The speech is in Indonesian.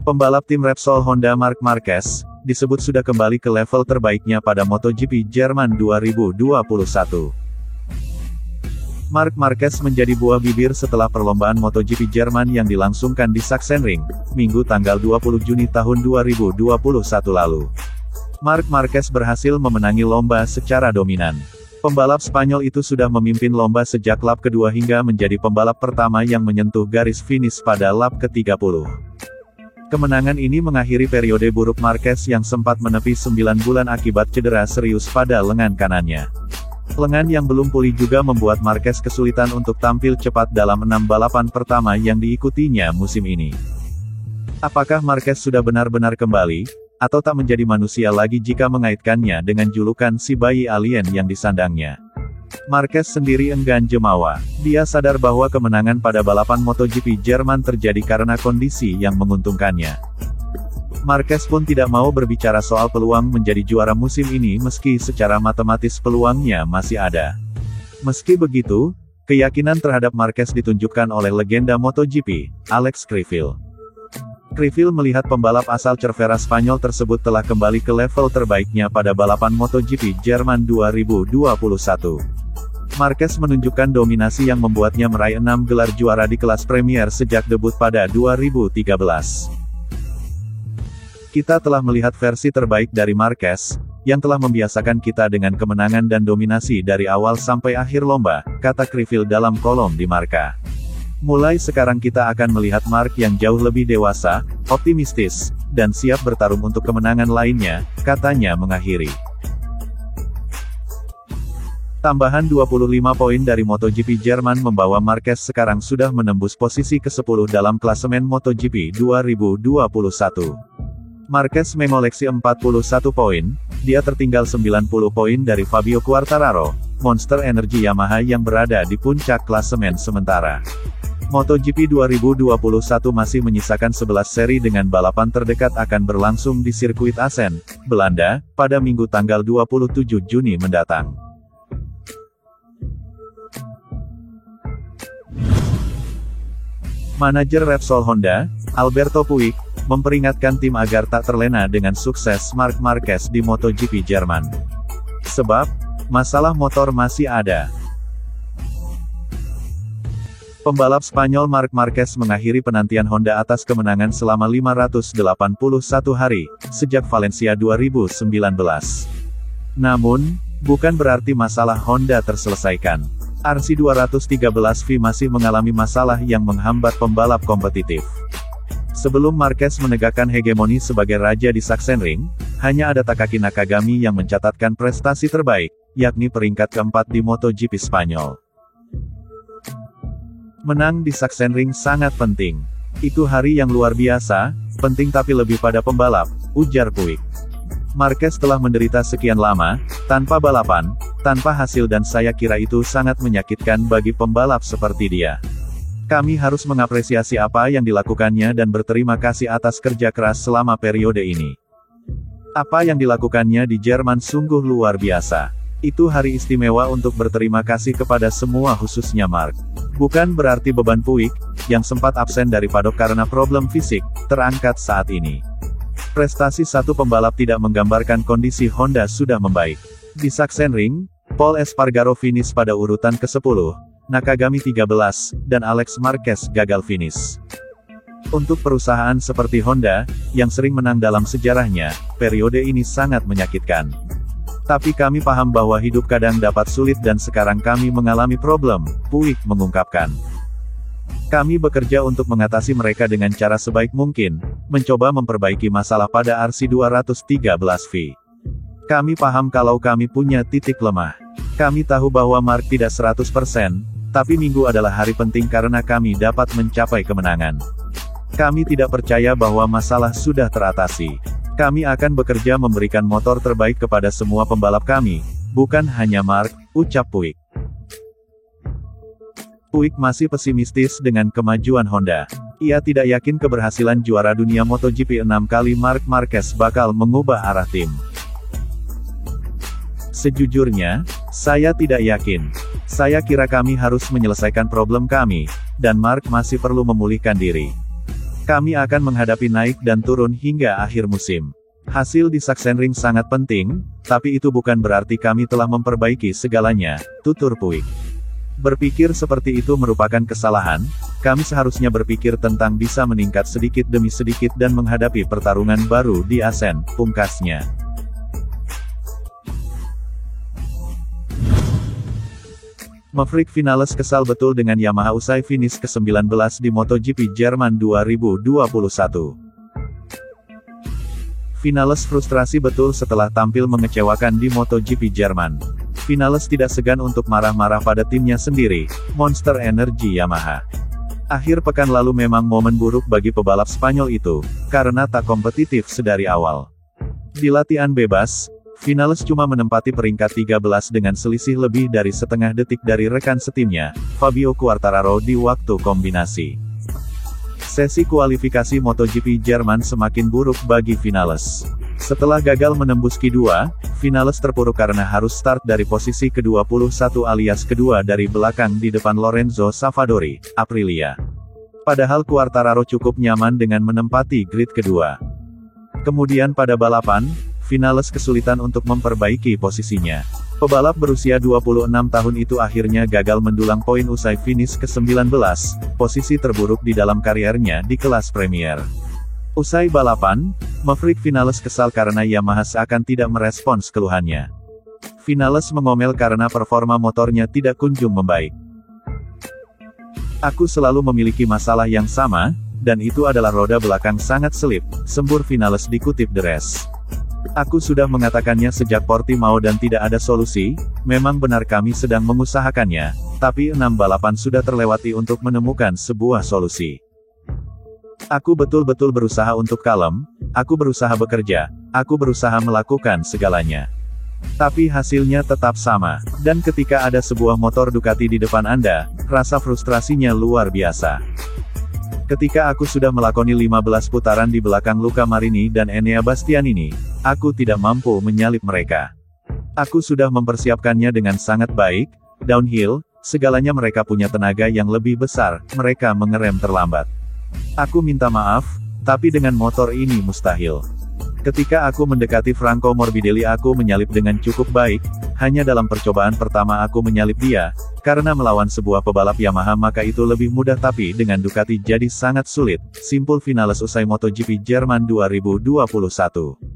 Pembalap tim Repsol Honda Marc Marquez, disebut sudah kembali ke level terbaiknya pada MotoGP Jerman 2021. Marc Marquez menjadi buah bibir setelah perlombaan MotoGP Jerman yang dilangsungkan di Sachsenring, Minggu tanggal 20 Juni tahun 2021 lalu. Marc Marquez berhasil memenangi lomba secara dominan. Pembalap Spanyol itu sudah memimpin lomba sejak lap kedua hingga menjadi pembalap pertama yang menyentuh garis finish pada lap ke-30. Kemenangan ini mengakhiri periode buruk Marquez yang sempat menepi 9 bulan akibat cedera serius pada lengan kanannya. Lengan yang belum pulih juga membuat Marquez kesulitan untuk tampil cepat dalam 6 balapan pertama yang diikutinya musim ini. Apakah Marquez sudah benar-benar kembali, atau tak menjadi manusia lagi jika mengaitkannya dengan julukan si bayi alien yang disandangnya? Marquez sendiri enggan jemawa. Dia sadar bahwa kemenangan pada balapan MotoGP Jerman terjadi karena kondisi yang menguntungkannya. Marquez pun tidak mau berbicara soal peluang menjadi juara musim ini meski secara matematis peluangnya masih ada. Meski begitu, keyakinan terhadap Marquez ditunjukkan oleh legenda MotoGP, Alex Criville. Criville melihat pembalap asal Cervera Spanyol tersebut telah kembali ke level terbaiknya pada balapan MotoGP Jerman 2021. Marquez menunjukkan dominasi yang membuatnya meraih 6 gelar juara di kelas Premier sejak debut pada 2013. Kita telah melihat versi terbaik dari Marquez, yang telah membiasakan kita dengan kemenangan dan dominasi dari awal sampai akhir lomba, kata Criville dalam kolom di Marca. Mulai sekarang kita akan melihat Marc yang jauh lebih dewasa, optimistis, dan siap bertarung untuk kemenangan lainnya, katanya mengakhiri. Tambahan 25 poin dari MotoGP Jerman membawa Marquez sekarang sudah menembus posisi ke-10 dalam klasemen MotoGP 2021. Marquez mengoleksi 41 poin, dia tertinggal 90 poin dari Fabio Quartararo, Monster Energy Yamaha yang berada di puncak klasemen sementara. MotoGP 2021 masih menyisakan 11 seri dengan balapan terdekat akan berlangsung di sirkuit Assen, Belanda, pada Minggu tanggal 27 Juni mendatang. Manajer Repsol Honda, Alberto Puig, memperingatkan tim agar tak terlena dengan sukses Marc Marquez di MotoGP Jerman. Sebab, masalah motor masih ada. Pembalap Spanyol Marc Marquez mengakhiri penantian Honda atas kemenangan selama 581 hari, sejak Valencia 2019. Namun, bukan berarti masalah Honda terselesaikan. RC213V masih mengalami masalah yang menghambat pembalap kompetitif. Sebelum Marquez menegakkan hegemoni sebagai raja di Sachsenring, hanya ada Takaki Nakagami yang mencatatkan prestasi terbaik, yakni peringkat keempat di MotoGP Spanyol. Menang di Sachsenring sangat penting. Itu hari yang luar biasa, penting tapi lebih pada pembalap, ujar Puig. Marquez telah menderita sekian lama, tanpa balapan, tanpa hasil dan saya kira itu sangat menyakitkan bagi pembalap seperti dia. Kami harus mengapresiasi apa yang dilakukannya dan berterima kasih atas kerja keras selama periode ini. Apa yang dilakukannya di Jerman sungguh luar biasa. Itu hari istimewa untuk berterima kasih kepada semua khususnya Marc. Bukan berarti beban Puig, yang sempat absen dari paddock karena problem fisik, terangkat saat ini. Prestasi satu pembalap tidak menggambarkan kondisi Honda sudah membaik. Di Sachsenring, Pol Espargaro finish pada urutan ke-10, Nakagami 13, dan Alex Marquez gagal finish. Untuk perusahaan seperti Honda, yang sering menang dalam sejarahnya, periode ini sangat menyakitkan. Tapi kami paham bahwa hidup kadang dapat sulit dan sekarang kami mengalami problem, Puig mengungkapkan. Kami bekerja untuk mengatasi mereka dengan cara sebaik mungkin, mencoba memperbaiki masalah pada RC213V. Kami paham kalau kami punya titik lemah. Kami tahu bahwa Marc tidak 100%, tapi minggu adalah hari penting karena kami dapat mencapai kemenangan. Kami tidak percaya bahwa masalah sudah teratasi. Kami akan bekerja memberikan motor terbaik kepada semua pembalap kami, bukan hanya Marc, ucap Puig. Puig masih pesimistis dengan kemajuan Honda. Ia tidak yakin keberhasilan juara dunia MotoGP 6 kali Marc Marquez bakal mengubah arah tim. Sejujurnya, saya tidak yakin. Saya kira kami harus menyelesaikan problem kami, dan Marc masih perlu memulihkan diri. Kami akan menghadapi naik dan turun hingga akhir musim. Hasil di Sachsenring sangat penting, tapi itu bukan berarti kami telah memperbaiki segalanya, tutur Puig. Berpikir seperti itu merupakan kesalahan, kami seharusnya berpikir tentang bisa meningkat sedikit demi sedikit dan menghadapi pertarungan baru di Asen, pungkasnya. Maverick Vinales kesal betul dengan Yamaha usai finish ke-19 di MotoGP Jerman 2021. Vinales frustrasi betul setelah tampil mengecewakan di MotoGP Jerman. Vinales tidak segan untuk marah-marah pada timnya sendiri, Monster Energy Yamaha. Akhir pekan lalu memang momen buruk bagi pebalap Spanyol itu, karena tak kompetitif sedari awal. Di latihan bebas, Vinales cuma menempati peringkat 13 dengan selisih lebih dari setengah detik dari rekan setimnya, Fabio Quartararo di waktu kombinasi. Sesi kualifikasi MotoGP Jerman semakin buruk bagi Vinales. Setelah gagal menembus Q2, Vinales terpuruk karena harus start dari posisi ke-21 alias kedua dari belakang di depan Lorenzo Savadori, Aprilia. Padahal Quartararo cukup nyaman dengan menempati grid kedua. Kemudian pada balapan, Vinales kesulitan untuk memperbaiki posisinya. Pebalap berusia 26 tahun itu akhirnya gagal mendulang poin usai finish ke-19, posisi terburuk di dalam kariernya di kelas Premier. Usai balapan, Maverick Vinales kesal karena Yamaha seakan tidak merespons keluhannya. Vinales mengomel karena performa motornya tidak kunjung membaik. Aku selalu memiliki masalah yang sama, dan itu adalah roda belakang sangat selip, sembur Vinales dikutip The Race. Aku sudah mengatakannya sejak Portimao dan tidak ada solusi, memang benar kami sedang mengusahakannya, tapi 6 balapan sudah terlewati untuk menemukan sebuah solusi. Aku betul-betul berusaha untuk kalem, aku berusaha bekerja, aku berusaha melakukan segalanya. Tapi hasilnya tetap sama, dan ketika ada sebuah motor Ducati di depan Anda, rasa frustrasinya luar biasa. Ketika aku sudah melakoni 15 putaran di belakang Luca Marini dan Enea Bastianini, aku tidak mampu menyalip mereka. Aku sudah mempersiapkannya dengan sangat baik, downhill, segalanya mereka punya tenaga yang lebih besar, mereka mengerem terlambat. Aku minta maaf, tapi dengan motor ini mustahil. Ketika aku mendekati Franco Morbidelli aku menyalip dengan cukup baik, hanya dalam percobaan pertama aku menyalip dia, karena melawan sebuah pebalap Yamaha maka itu lebih mudah tapi dengan Ducati jadi sangat sulit, simpul Vinales usai MotoGP Jerman 2021.